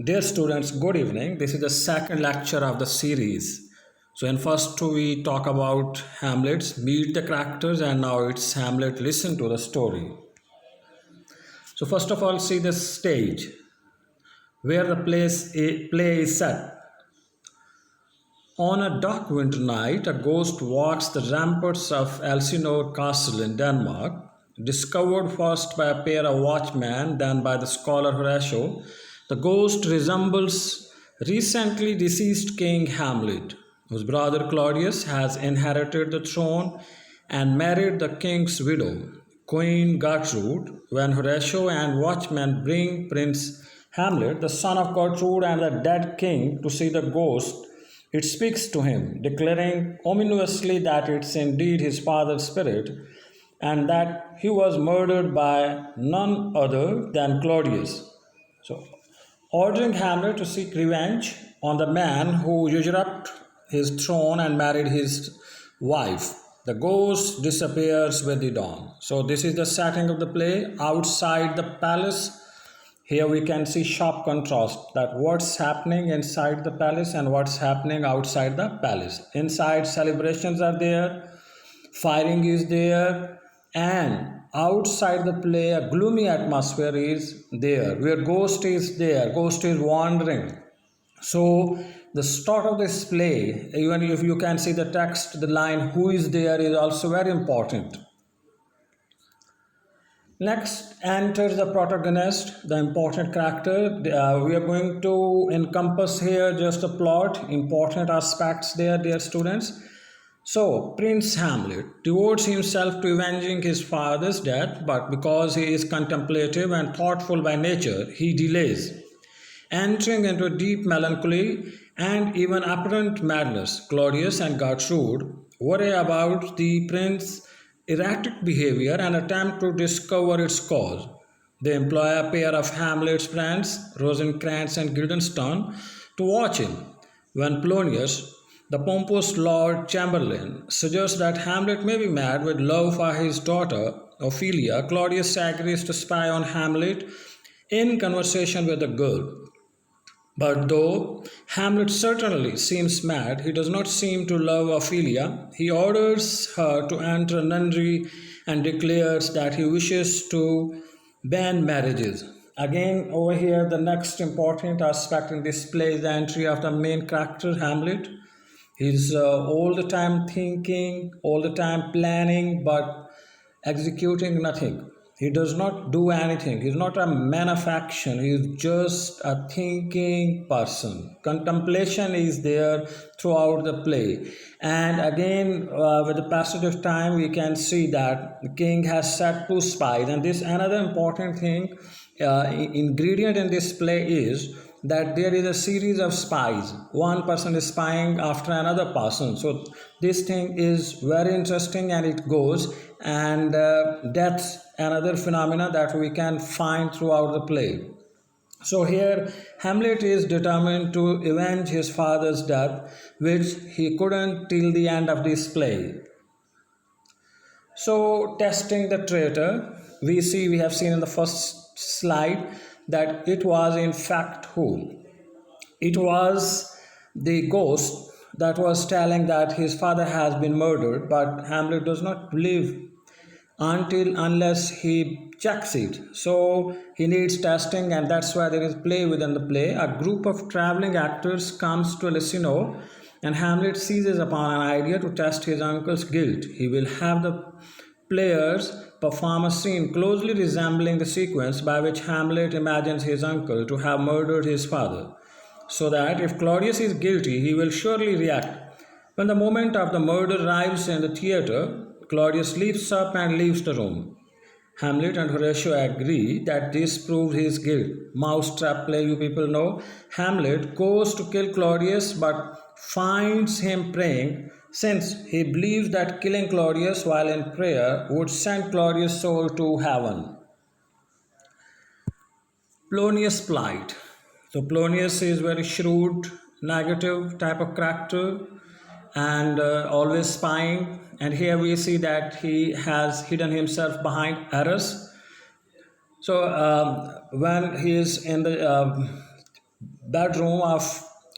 Dear students, good evening. This is the second lecture of the series. So, in first two we talk about Hamlet's meet the characters, and now it's Hamlet listen to the story. So, first of all, see the stage where the play is set. On a dark winter night, a ghost walks the ramparts of Elsinore Castle in Denmark. Discovered first by a pair of watchmen, then by the scholar Horatio, the ghost resembles recently deceased King Hamlet, whose brother Claudius has inherited the throne and married the king's widow, Queen Gertrude. When Horatio and watchmen bring Prince Hamlet, the son of Gertrude and the dead king, to see the ghost, it speaks to him, declaring ominously that it's indeed his father's spirit and that he was murdered by none other than Claudius. So, ordering Hamlet to seek revenge on the man who usurped his throne and married his wife. The ghost disappears with the dawn. So, this is the setting of the play outside the palace. Here we can see sharp contrast that what's happening inside the palace and what's happening outside the palace. Inside, celebrations are there, firing is there, and outside the play, a gloomy atmosphere is there where ghost is there, ghost is wandering. So, the start of this play, even if you can see the text, the line who is there is also very important. Next enters the protagonist, the important character. We are going to encompass here just the plot, important aspects there, dear students. So, Prince Hamlet devotes himself to avenging his father's death, but because he is contemplative and thoughtful by nature, he delays. Entering into deep melancholy and even apparent madness, Claudius and Gertrude worry about the prince's erratic behavior and attempt to discover its cause. They employ a pair of Hamlet's friends, Rosencrantz and Guildenstern, to watch him. When Polonius, the pompous Lord Chamberlain, suggests that Hamlet may be mad with love for his daughter, Ophelia, Claudius agrees to spy on Hamlet in conversation with the girl. But though Hamlet certainly seems mad, he does not seem to love Ophelia. He orders her to enter a nunnery and declares that he wishes to ban marriages. Again, over here, the next important aspect in this play is the entry of the main character, Hamlet. He's all the time thinking, all the time planning, but executing nothing. He does not do anything. He's not a man of action. He's just a thinking person. Contemplation is there throughout the play. And again, with the passage of time, we can see that the king has set two spies. And this another important thing, ingredient in this play is that there is a series of spies. One person is spying after another person. So this thing is very interesting and it goes. And that's another phenomena that we can find throughout the play. So here Hamlet is determined to avenge his father's death, which he couldn't till the end of this play. So testing the traitor, we have seen in the first slide that it was in fact who? It was the ghost that was telling that his father has been murdered, but Hamlet does not believe unless he checks it. So he needs testing, and that's why there is play within the play. A group of traveling actors comes to Elsinore, and Hamlet seizes upon an idea to test his uncle's guilt. He will have the players perform a scene closely resembling the sequence by which Hamlet imagines his uncle to have murdered his father, so that if Claudius is guilty, he will surely react. When the moment of the murder arrives in the theatre, Claudius leaps up and leaves the room. Hamlet and Horatio agree that this proves his guilt. Mousetrap play, you people know. Hamlet goes to kill Claudius but finds him praying, since he believes that killing Claudius while in prayer would send Claudius' soul to heaven. Polonius' plight. So Polonius is very shrewd, negative type of character and always spying. And here we see that he has hidden himself behind Eros. So when he is in the bedroom of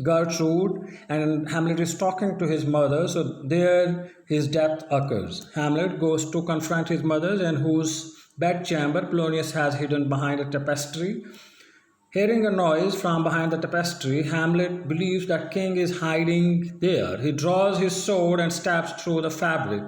Gertrude, and Hamlet is talking to his mother. So there his death occurs. Hamlet goes to confront his mother, in whose bedchamber Polonius has hidden behind a tapestry. Hearing a noise from behind the tapestry, Hamlet believes that king is hiding there. He draws his sword and stabs through the fabric,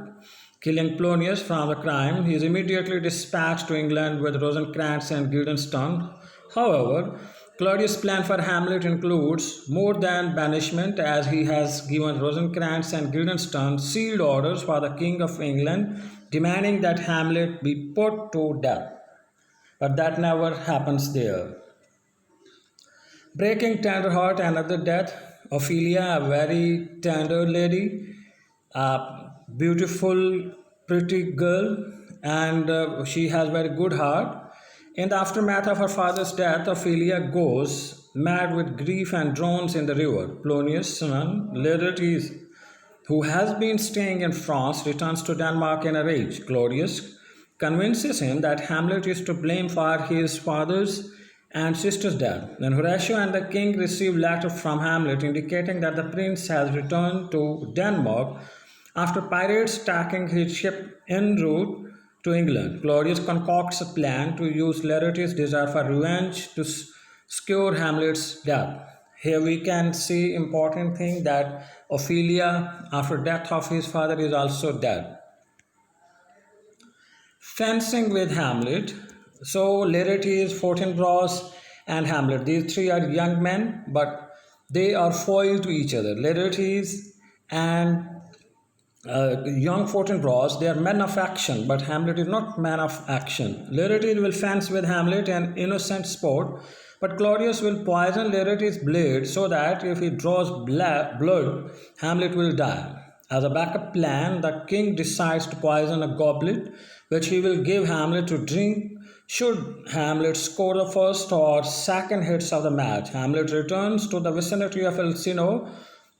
killing Polonius from the crime. He is immediately dispatched to England with Rosencrantz and Guildenstern. However, Claudius' plan for Hamlet includes more than banishment, as he has given Rosencrantz and Guildenstern sealed orders for the King of England, demanding that Hamlet be put to death. But that never happens there. Breaking tender heart, another death. Ophelia, a very tender lady, a beautiful, pretty girl, and she has very good heart. In the aftermath of her father's death, Ophelia goes mad with grief and drowns in the river. Polonius' son, Laertes, who has been staying in France, returns to Denmark in a rage. Claudius convinces him that Hamlet is to blame for his father's and sister's death. Then Horatio and the king receive letter from Hamlet indicating that the prince has returned to Denmark after pirates attacking his ship en route to England. Claudius concocts a plan to use Laertes' desire for revenge to secure Hamlet's death. Here we can see important thing that Ophelia, after death of his father, is also dead. Fencing with Hamlet. So Laertes, Fortinbras, and Hamlet. These three are young men, but they are foil to each other. Laertes and young Fortinbras, they are men of action, but Hamlet is not man of action. Laertes will fence with Hamlet, an innocent sport, but Claudius will poison Laertes' blade so that if he draws blood, Hamlet will die. As a backup plan, the king decides to poison a goblet, which he will give Hamlet to drink should Hamlet score the first or second hits of the match. Hamlet returns to the vicinity of Elsinore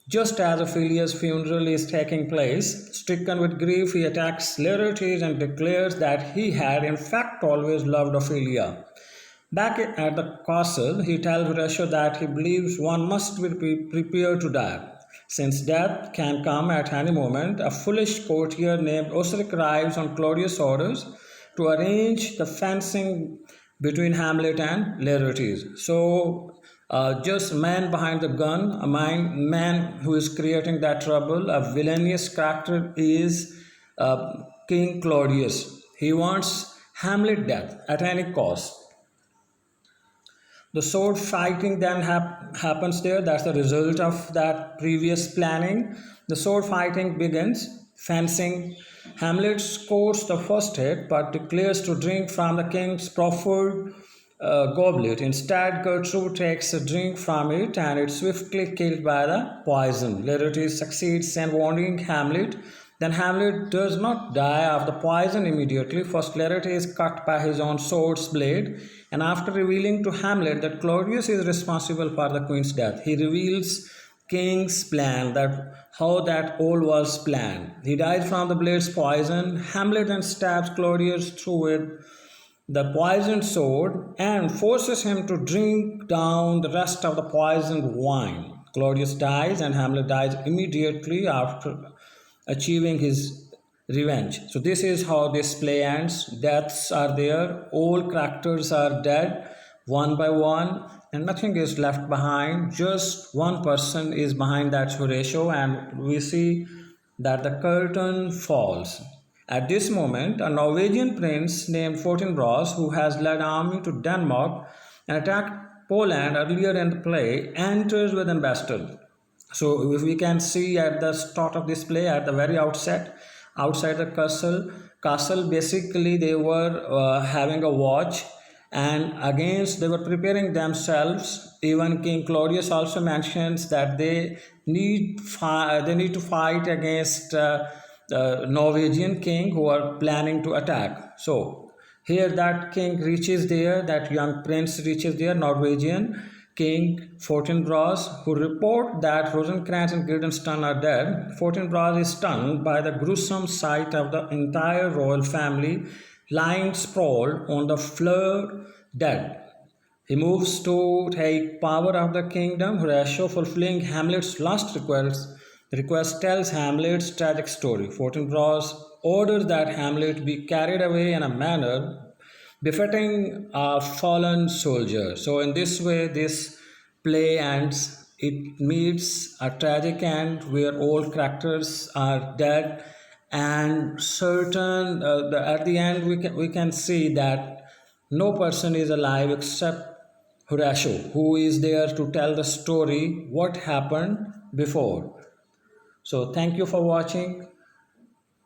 just as Ophelia's funeral is taking place. Stricken with grief, he attacks Laertes and declares that he had in fact always loved Ophelia. Back at the castle, he tells Horatio that he believes one must be prepared to die. Since death can come at any moment, a foolish courtier named Osric arrives on Claudius' orders to arrange the fencing between Hamlet and Laertes. So, just man behind the gun, a man who is creating that trouble, a villainous character is King Claudius. He wants Hamlet death at any cost. The sword fighting then happens there. That's the result of that previous planning. The sword fighting begins. Fencing. Hamlet scores the first hit but declares to drink from the king's proffered goblet. Instead, Gertrude takes a drink from it and it's swiftly killed by the poison. Laertes succeeds in wounding Hamlet. Then Hamlet does not die of the poison immediately. First, Laertes is cut by his own sword's blade, and after revealing to Hamlet that Claudius is responsible for the queen's death, he reveals king's plan, that how that all was planned. He dies from the blade's poison. Hamlet then stabs Claudius through with the poisoned sword and forces him to drink down the rest of the poisoned wine. Claudius dies and Hamlet dies immediately after achieving his revenge. So this is how this play ends. Deaths are there, all characters are dead one by one, and nothing is left behind. Just one person is behind, that's Horatio, and we see that the curtain falls. At this moment, a Norwegian prince named Fortinbras, who has led an army to Denmark and attacked Poland earlier in the play, enters with an ambassador. So if we can see at the start of this play, at the very outset, outside the castle basically they were having a watch, and against they were preparing themselves. Even King Claudius also mentions that they need to fight against the Norwegian king who are planning to attack. So here that king reaches there, that young prince reaches there, Norwegian King Fortinbras, who report that Rosencrantz and Guildenstern are dead. Fortinbras is stunned by the gruesome sight of the entire royal family lying sprawled on the floor dead. He moves to take power of the kingdom. Horatio, fulfilling Hamlet's last request tells Hamlet's tragic story. Fortinbras orders that Hamlet be carried away in a manner befitting a fallen soldier. So, in this way, this play ends. It meets a tragic end where all characters are dead, and certain at the end we can see that no person is alive except Horatio, who is there to tell the story what happened before. So, thank you for watching.